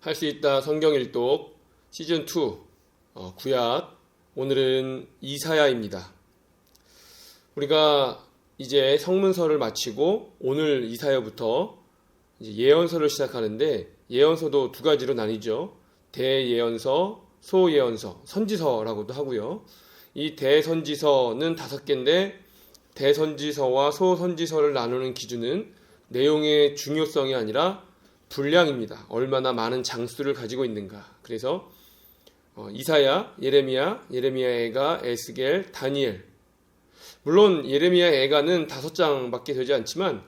할 수 있다 성경 일독 시즌 2 구약. 오늘은 이사야입니다. 우리가 이제 성문서를 마치고 오늘 이사야부터 이제 예언서를 시작하는데, 예언서도 두 가지로 나뉘죠. 대예언서, 소예언서, 선지서라고도 하고요. 이 대선지서는 5개인데 대선지서와 소선지서를 나누는 기준은 내용의 중요성이 아니라 분량입니다. 얼마나 많은 장수를 가지고 있는가. 그래서 이사야, 예레미야, 예레미야애가, 에스겔, 다니엘. 물론 예레미야애가는 5장밖에 되지 않지만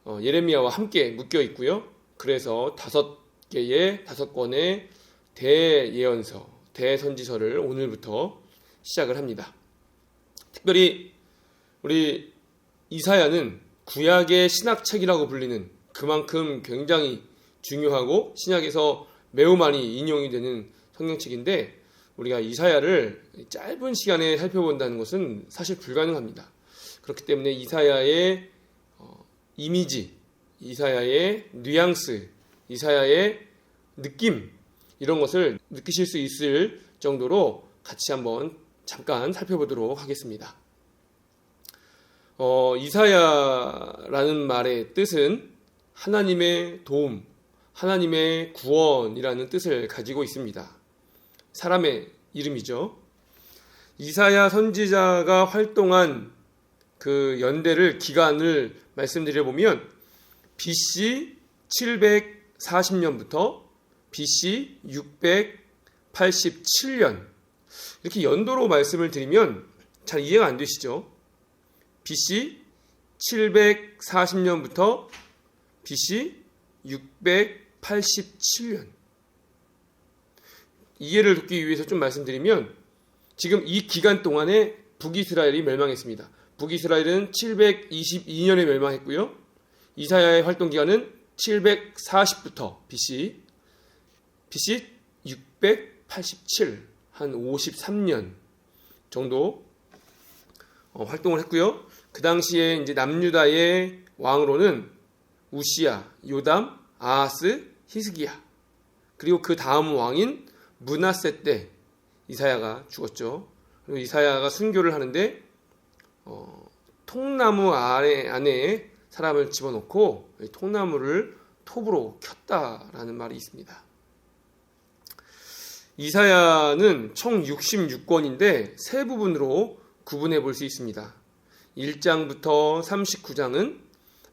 예레미야와 함께 묶여 있고요. 그래서 5권의 대예언서, 대선지서를 오늘부터 시작을 합니다. 특별히 우리 이사야는 구약의 신학책이라고 불리는, 그만큼 굉장히 중요하고 신약에서 매우 많이 인용이 되는 성경책인데, 우리가 이사야를 짧은 시간에 살펴본다는 것은 사실 불가능합니다. 그렇기 때문에 이사야의 이미지, 이사야의 뉘앙스, 이사야의 느낌, 이런 것을 느끼실 수 있을 정도로 같이 한번 잠깐 살펴보도록 하겠습니다. 이사야라는 말의 뜻은 하나님의 도움, 하나님의 구원이라는 뜻을 가지고 있습니다. 사람의 이름이죠. 이사야 선지자가 활동한 그 연대를, 기간을 말씀드려보면 BC 740년부터 BC 687년, 이렇게 연도로 말씀을 드리면 잘 이해가 안 되시죠? BC 740년부터 BC 687년. 이해를 돕기 위해서 좀 말씀드리면, 지금 이 기간 동안에 북이스라엘이 멸망했습니다. 북이스라엘은 722년에 멸망했고요. 이사야의 활동 기간은 740부터 BC 687, 한 53년 정도 활동을 했고요. 그 당시에 이제 남유다의 왕으로는 우시야, 요담, 아하스, 히스기야, 그리고 그 다음 왕인 므낫세 때 이사야가 죽었죠. 그리고 이사야가 순교를 하는데 통나무 안에 사람을 집어넣고 통나무를 톱으로 켰다라는 말이 있습니다. 이사야는 총 66권인데 세 부분으로 구분해 볼 수 있습니다. 1장부터 39장은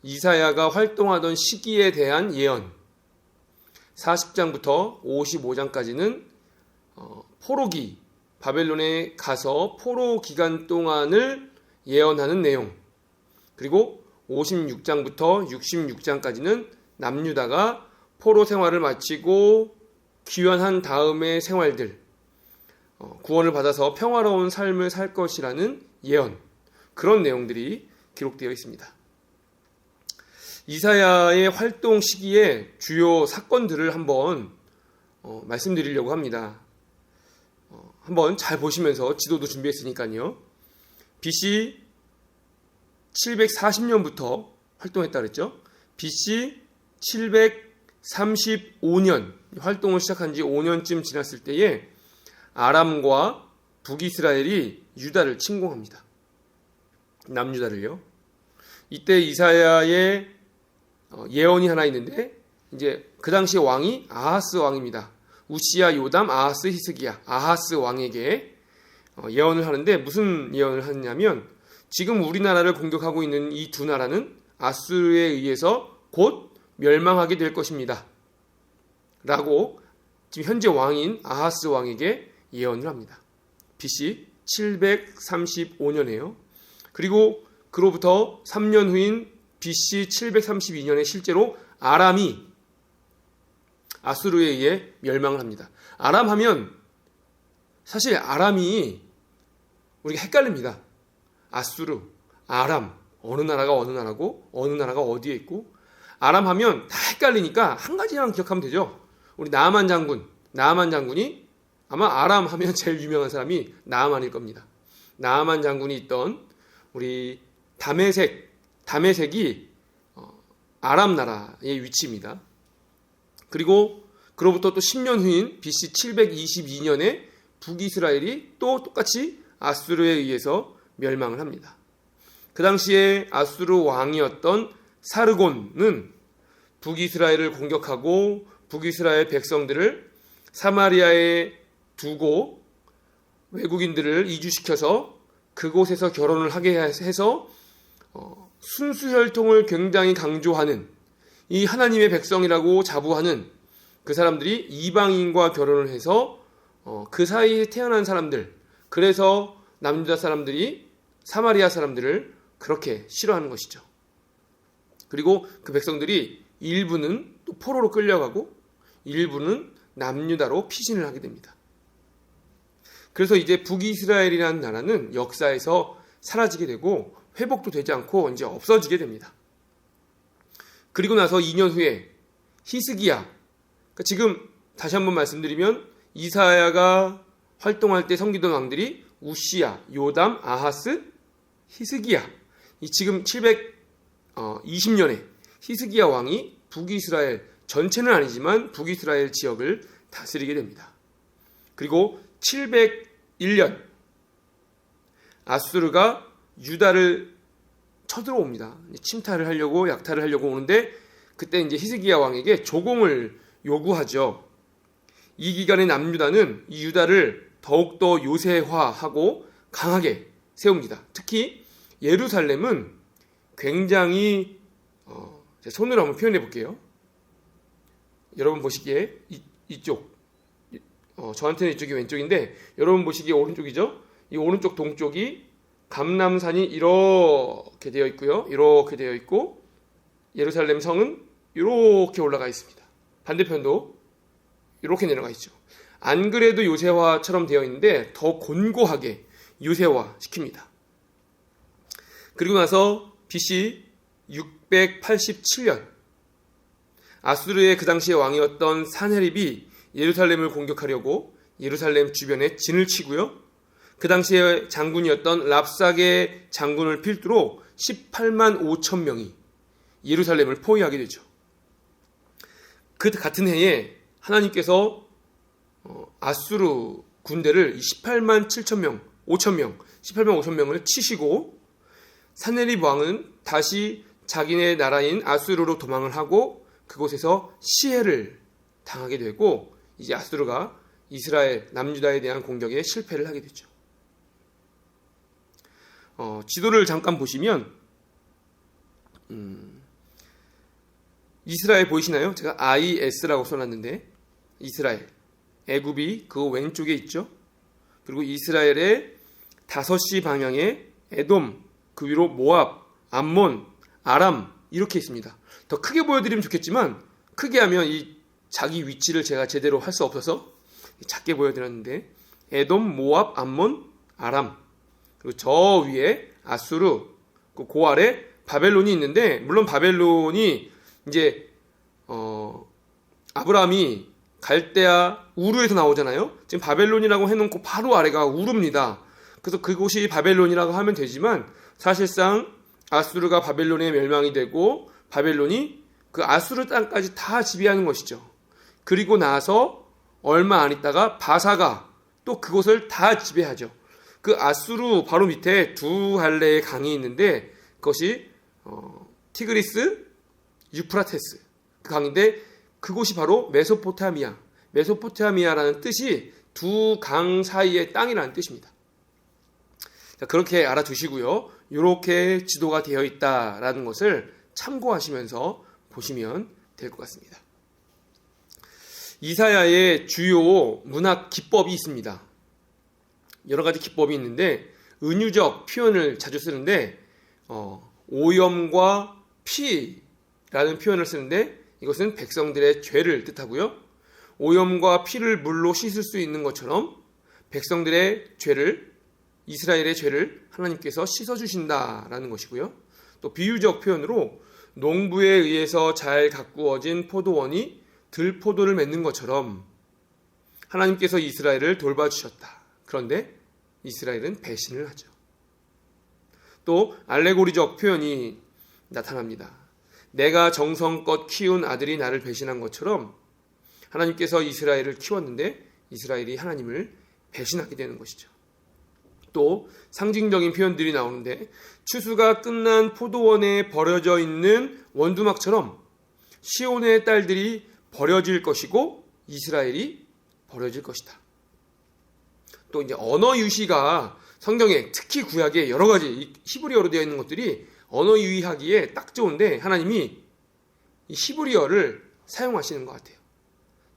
이사야가 활동하던 시기에 대한 예언, 40장부터 55장까지는 포로기, 바벨론에 가서 포로 기간 동안을 예언하는 내용, 그리고 56장부터 66장까지는 남유다가 포로 생활을 마치고 귀환한 다음의 생활들, 구원을 받아서 평화로운 삶을 살 것이라는 예언, 그런 내용들이 기록되어 있습니다. 이사야의 활동 시기의 주요 사건들을 한번 말씀드리려고 합니다. 한번 잘 보시면서, 지도도 준비했으니까요. BC 740년부터 활동했다 그랬죠. BC 735년 활동을 시작한 지 5년쯤 지났을 때에 아람과 북이스라엘이 유다를 침공합니다. 남유다를요. 이때 이사야의 예언이 하나 있는데, 이제 그 당시 왕이 아하스 왕입니다. 우시야, 요담, 아하스, 히스기야, 아하스 왕에게 예언을 하는데, 무슨 예언을 하냐면, 지금 우리나라를 공격하고 있는 이 두 나라는 아수르에 의해서 곧 멸망하게 될 것입니다. 라고 지금 현재 왕인 아하스 왕에게 예언을 합니다. BC 735년에요. 그리고 그로부터 3년 후인 BC 732년에 실제로 아람이 아수르에 의해 멸망을 합니다. 아람 하면 사실 아람이 우리가 헷갈립니다. 아수르, 아람, 어느 나라가 어느 나라고 어느 나라가 어디에 있고, 아람 하면 다 헷갈리니까 한 가지만 기억하면 되죠. 우리 나아만 장군이 아마 아람 하면 제일 유명한 사람이 나아만일 겁니다. 나아만 장군이 있던 우리 다메섹이 아람 나라의 위치입니다. 그리고 그로부터 또 10년 후인 BC 722년에 북이스라엘이 또 똑같이 아수르에 의해서 멸망을 합니다. 그 당시에 아수르 왕이었던 사르곤은 북이스라엘을 공격하고 북이스라엘 백성들을 사마리아에 두고 외국인들을 이주시켜서 그곳에서 결혼을 하게 해서 순수혈통을 굉장히 강조하는 이 하나님의 백성이라고 자부하는 그 사람들이 이방인과 결혼을 해서 그 사이에 태어난 사람들, 그래서 남유다 사람들이 사마리아 사람들을 그렇게 싫어하는 것이죠. 그리고 그 백성들이 일부는 또 포로로 끌려가고 일부는 남유다로 피신을 하게 됩니다. 그래서 이제 북이스라엘이라는 나라는 역사에서 사라지게 되고 회복도 되지 않고 이제 없어지게 됩니다. 그리고 나서 2년 후에 히스기야, 그러니까 지금 다시 한번 말씀드리면 이사야가 활동할 때 섬기던 왕들이 우시야, 요담, 아하스, 히스기야, 이 지금 720년에 히스기야 왕이 북이스라엘 전체는 아니지만 북이스라엘 지역을 다스리게 됩니다. 그리고 701년 아수르가 유다를 쳐들어옵니다. 침탈을 하려고, 약탈을 하려고 오는데 그때 이제 히스기야 왕에게 조공을 요구하죠. 이 기간에 남유다는 이 유다를 더욱더 요새화하고 강하게 세웁니다. 특히 예루살렘은 굉장히 제 손으로 한번 표현해 볼게요. 여러분 보시기에 이쪽, 저한테는 이쪽이 왼쪽인데 여러분 보시기에 오른쪽이죠. 이 오른쪽 동쪽이 감람산이 이렇게 되어 있고요. 이렇게 되어 있고 예루살렘 성은 이렇게 올라가 있습니다. 반대편도 이렇게 내려가 있죠. 안 그래도 요새화처럼 되어 있는데 더 곤고하게 요새화 시킵니다. 그리고 나서 BC 687년 아수르의 그 당시의 왕이었던 사네립이 예루살렘을 공격하려고 예루살렘 주변에 진을 치고요. 그 당시에 장군이었던 랍삭의 장군을 필두로 18만 5천 명이 예루살렘을 포위하게 되죠. 그 같은 해에 하나님께서 아수르 군대를 18만 7천 명, 18만 5천 명을 치시고 사네립 왕은 다시 자기네 나라인 아수르로 도망을 하고 그곳에서 시해를 당하게 되고 이제 아수르가 이스라엘 남유다에 대한 공격에 실패를 하게 되죠. 지도를 잠깐 보시면 이스라엘 보이시나요? 제가 IS라고 써놨는데 이스라엘, 애굽이 그 왼쪽에 있죠. 그리고 이스라엘의 5시 방향에 에돔, 그 위로 모압, 암몬, 아람 이렇게 있습니다. 더 크게 보여드리면 좋겠지만 크게 하면 이 자기 위치를 제가 제대로 할 수 없어서 작게 보여드렸는데 에돔, 모압, 암몬, 아람, 그리고 저 위에 아수르, 그 아래 바벨론이 있는데 물론 바벨론이 이제 아브라함이 갈대아 우르에서 나오잖아요. 지금 바벨론이라고 해놓고 바로 아래가 우르입니다. 그래서 그곳이 바벨론이라고 하면 되지만 사실상 아수르가 바벨론에 멸망이 되고 바벨론이 그 아수르 땅까지 다 지배하는 것이죠. 그리고 나서 얼마 안 있다가 바사가 또 그곳을 다 지배하죠. 그 아수르 바로 밑에 두 할래의 강이 있는데 그것이 티그리스, 유프라테스 그 강인데 그곳이 바로 메소포타미아라는 뜻이 두 강 사이의 땅이라는 뜻입니다. 자, 그렇게 알아두시고요. 이렇게 지도가 되어 있다라는 것을 참고하시면서 보시면 될 것 같습니다. 이사야의 주요 문학 기법이 있습니다. 여러 가지 기법이 있는데 은유적 표현을 자주 쓰는데 오염과 피라는 표현을 쓰는데 이것은 백성들의 죄를 뜻하고요. 오염과 피를 물로 씻을 수 있는 것처럼 백성들의 죄를, 이스라엘의 죄를 하나님께서 씻어주신다라는 것이고요. 또 비유적 표현으로 농부에 의해서 잘 가꾸어진 포도원이 들포도를 맺는 것처럼 하나님께서 이스라엘을 돌봐주셨다. 그런데 이스라엘은 배신을 하죠. 또 알레고리적 표현이 나타납니다. 내가 정성껏 키운 아들이 나를 배신한 것처럼 하나님께서 이스라엘을 키웠는데 이스라엘이 하나님을 배신하게 되는 것이죠. 또 상징적인 표현들이 나오는데 추수가 끝난 포도원에 버려져 있는 원두막처럼 시온의 딸들이 버려질 것이고 이스라엘이 버려질 것이다. 또 이제 언어 유희가 성경에 특히 구약에 여러 가지 히브리어로 되어 있는 것들이 언어 유희하기에 딱 좋은데 하나님이 이 히브리어를 사용하시는 것 같아요.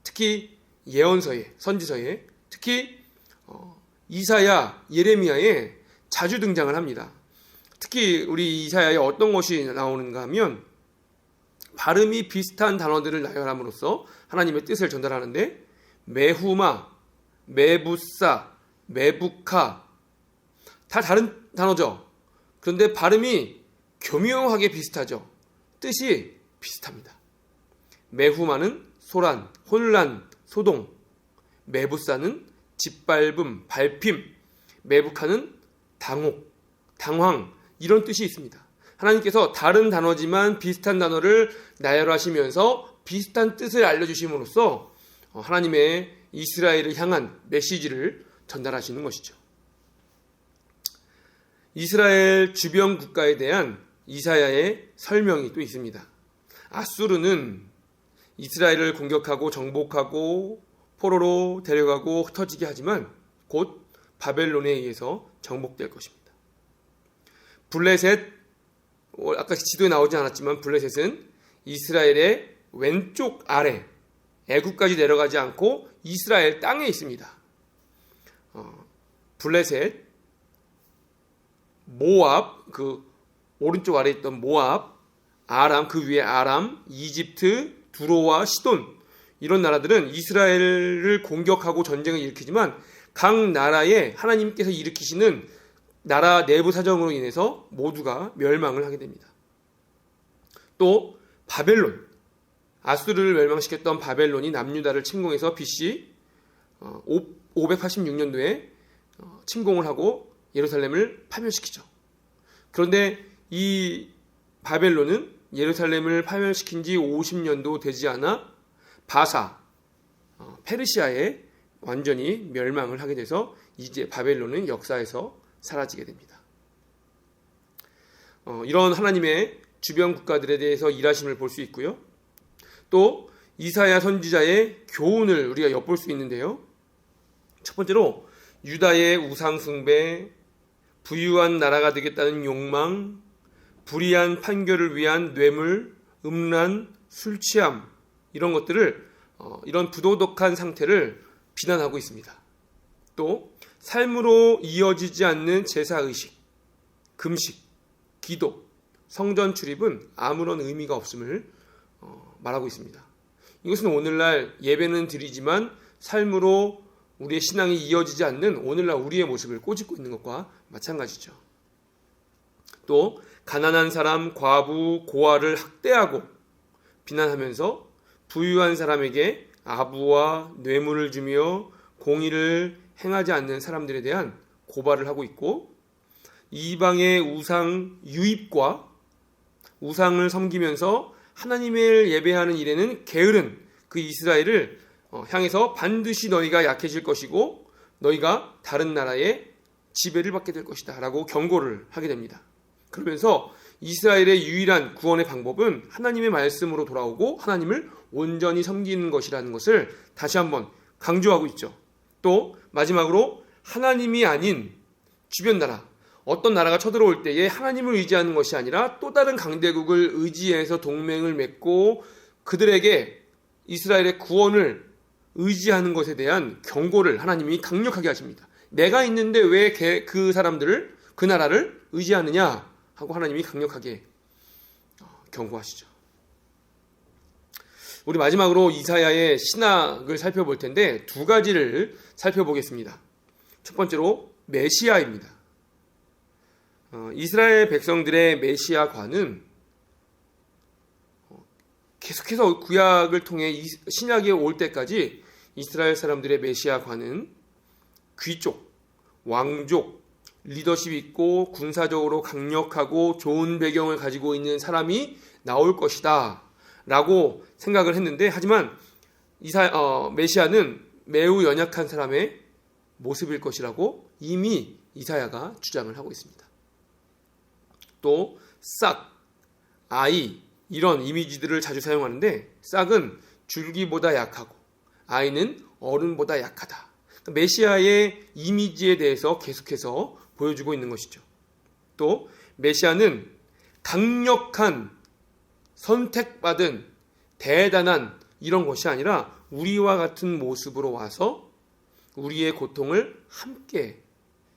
특히 예언서에, 선지서에, 특히 이사야, 예레미야에 자주 등장을 합니다. 특히 우리 이사야에 어떤 것이 나오는가 하면 발음이 비슷한 단어들을 나열함으로써 하나님의 뜻을 전달하는데 메후마, 메부사, 메부카 다 다른 단어죠. 그런데 발음이 교묘하게 비슷하죠. 뜻이 비슷합니다. 메후마는 소란, 혼란, 소동, 메부사는 짓밟음, 밟힘, 메부카는 당혹, 당황 이런 뜻이 있습니다. 하나님께서 다른 단어지만 비슷한 단어를 나열하시면서 비슷한 뜻을 알려주심으로써 하나님의 이스라엘을 향한 메시지를 전달하시는 것이죠. 이스라엘 주변 국가에 대한 이사야의 설명이 또 있습니다. 아수르는 이스라엘을 공격하고 정복하고 포로로 데려가고 흩어지게 하지만 곧 바벨론에 의해서 정복될 것입니다. 블레셋, 아까 지도에 나오지 않았지만 블레셋은 이스라엘의 왼쪽 아래 애굽까지 내려가지 않고 이스라엘 땅에 있습니다. 블레셋, 모압, 그 오른쪽 아래에 있던 모압, 아람, 그 위에 아람, 이집트, 두로와 시돈 이런 나라들은 이스라엘을 공격하고 전쟁을 일으키지만 각 나라에 하나님께서 일으키시는 나라 내부 사정으로 인해서 모두가 멸망을 하게 됩니다. 또 바벨론, 아수르를 멸망시켰던 바벨론이 남유다를 침공해서 BC 586년도에 침공을 하고 예루살렘을 파멸시키죠. 그런데 이 바벨론은 예루살렘을 파멸시킨 지 50년도 되지 않아 바사, 페르시아에 완전히 멸망을 하게 돼서 이제 바벨론은 역사에서 사라지게 됩니다. 이런 하나님의 주변 국가들에 대해서 일하심을 볼 수 있고요. 또 이사야 선지자의 교훈을 우리가 엿볼 수 있는데요. 첫 번째로 유다의 우상 숭배, 부유한 나라가 되겠다는 욕망, 불의한 판결을 위한 뇌물, 음란, 술 취함 이런 것들을 이런 부도덕한 상태를 비난하고 있습니다. 또 삶으로 이어지지 않는 제사의식, 금식, 기도, 성전 출입은 아무런 의미가 없음을 말하고 있습니다. 이것은 오늘날 예배는 드리지만 삶으로 우리의 신앙이 이어지지 않는 오늘날 우리의 모습을 꼬집고 있는 것과 마찬가지죠. 또 가난한 사람, 과부, 고아를 학대하고 비난하면서 부유한 사람에게 아부와 뇌물을 주며 공의를 행하지 않는 사람들에 대한 고발을 하고 있고, 이방의 우상 유입과 우상을 섬기면서 하나님을 예배하는 일에는 게으른 그 이스라엘을 향해서 반드시 너희가 약해질 것이고 너희가 다른 나라의 지배를 받게 될 것이다 라고 경고를 하게 됩니다. 그러면서 이스라엘의 유일한 구원의 방법은 하나님의 말씀으로 돌아오고 하나님을 온전히 섬기는 것이라는 것을 다시 한번 강조하고 있죠. 또 마지막으로 하나님이 아닌 주변 나라, 어떤 나라가 쳐들어올 때에 하나님을 의지하는 것이 아니라 또 다른 강대국을 의지해서 동맹을 맺고 그들에게 이스라엘의 구원을 의지하는 것에 대한 경고를 하나님이 강력하게 하십니다. 내가 있는데 왜 그 사람들을, 그 나라를 의지하느냐 하고 하나님이 강력하게 경고하시죠. 우리 마지막으로 이사야의 신학을 살펴볼 텐데 두 가지를 살펴보겠습니다. 첫 번째로 메시아입니다. 이스라엘 백성들의 메시아관은 계속해서 구약을 통해 신약에 올 때까지 이스라엘 사람들의 메시아관은 귀족, 왕족, 리더십 있고 군사적으로 강력하고 좋은 배경을 가지고 있는 사람이 나올 것이다 라고 생각을 했는데, 하지만 메시아는 매우 연약한 사람의 모습일 것이라고 이미 이사야가 주장을 하고 있습니다. 또 싹, 아이 이런 이미지들을 자주 사용하는데 싹은 줄기보다 약하고 아이는 어른보다 약하다. 메시아의 이미지에 대해서 계속해서 보여주고 있는 것이죠. 또 메시아는 강력한 선택받은 대단한 이런 것이 아니라 우리와 같은 모습으로 와서 우리의 고통을 함께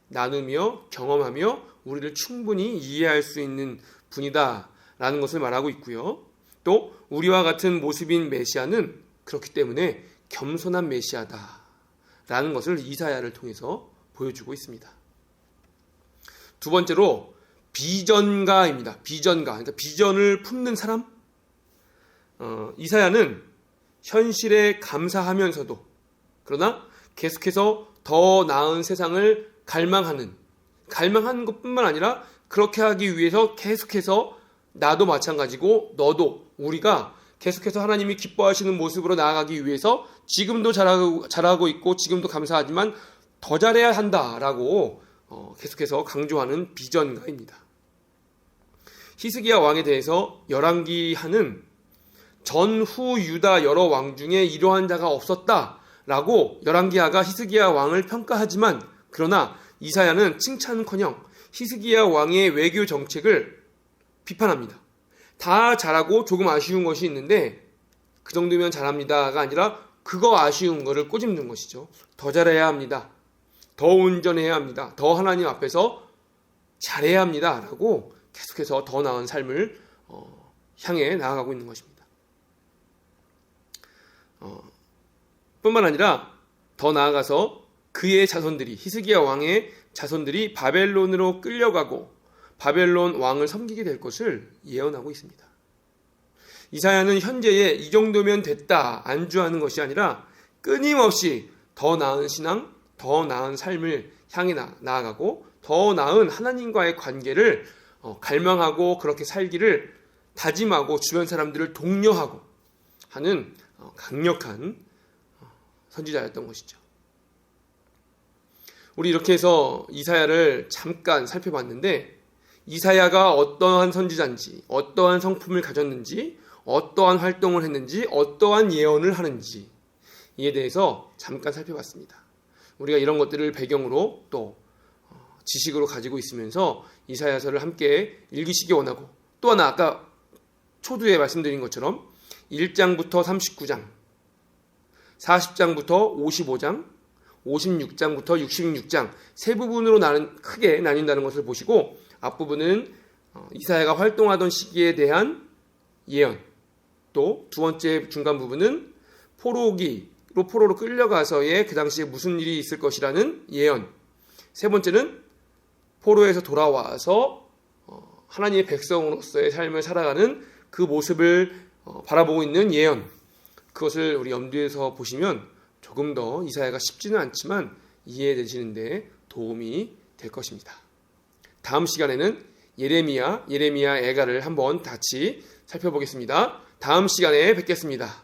나누며 경험하며 우리를 충분히 이해할 수 있는 분이다 라는 것을 말하고 있고요. 또 우리와 같은 모습인 메시아는 그렇기 때문에 겸손한 메시아다 라는 것을 이사야를 통해서 보여주고 있습니다. 두 번째로 비전가입니다. 비전가, 그러니까 비전을 품는 사람. 이사야는 현실에 감사하면서도 그러나 계속해서 더 나은 세상을 갈망하는 것뿐만 아니라 그렇게 하기 위해서 계속해서 나도 마찬가지고 너도 우리가 계속해서 하나님이 기뻐하시는 모습으로 나아가기 위해서 지금도 잘하고 있고 지금도 감사하지만 더 잘해야 한다라고 계속해서 강조하는 비전가입니다. 히스기야 왕에 대해서 열왕기하는 전후 유다 여러 왕 중에 이러한 자가 없었다라고 열왕기하가 히스기야 왕을 평가하지만 그러나 이사야는 칭찬커녕 히스기야 왕의 외교 정책을 비판합니다. 다 잘하고 조금 아쉬운 것이 있는데 그 정도면 잘합니다가 아니라 그거 아쉬운 거를 꼬집는 것이죠. 더 잘해야 합니다. 더 온전해야 합니다. 더 하나님 앞에서 잘해야 합니다. 라고 계속해서 더 나은 삶을 향해 나아가고 있는 것입니다. 뿐만 아니라 더 나아가서 그의 자손들이 히스기야 왕의 자손들이 바벨론으로 끌려가고 바벨론 왕을 섬기게 될 것을 예언하고 있습니다. 이사야는 현재에 이 정도면 됐다 안주하는 것이 아니라 끊임없이 더 나은 신앙, 더 나은 삶을 향해 나아가고 더 나은 하나님과의 관계를 갈망하고 그렇게 살기를 다짐하고 주변 사람들을 독려하고 하는 강력한 선지자였던 것이죠. 우리 이렇게 해서 이사야를 잠깐 살펴봤는데 이사야가 어떠한 선지자인지, 어떠한 성품을 가졌는지, 어떠한 활동을 했는지, 어떠한 예언을 하는지 이에 대해서 잠깐 살펴봤습니다. 우리가 이런 것들을 배경으로 또 지식으로 가지고 있으면서 이사야서를 함께 읽으시기 원하고 또 하나 아까 초두에 말씀드린 것처럼 1장부터 39장, 40장부터 55장, 56장부터 66장 세 부분으로 크게 나뉜다는 것을 보시고 앞부분은 이사야가 활동하던 시기에 대한 예언, 또 두 번째 중간 부분은 포로로 끌려가서의 그 당시에 무슨 일이 있을 것이라는 예언, 세 번째는 포로에서 돌아와서 하나님의 백성으로서의 삶을 살아가는 그 모습을 바라보고 있는 예언, 그것을 우리 염두에서 보시면 조금 더 이사야가 쉽지는 않지만 이해되시는데 도움이 될 것입니다. 다음 시간에는 예레미야, 애가를 한번 같이 살펴보겠습니다. 다음 시간에 뵙겠습니다.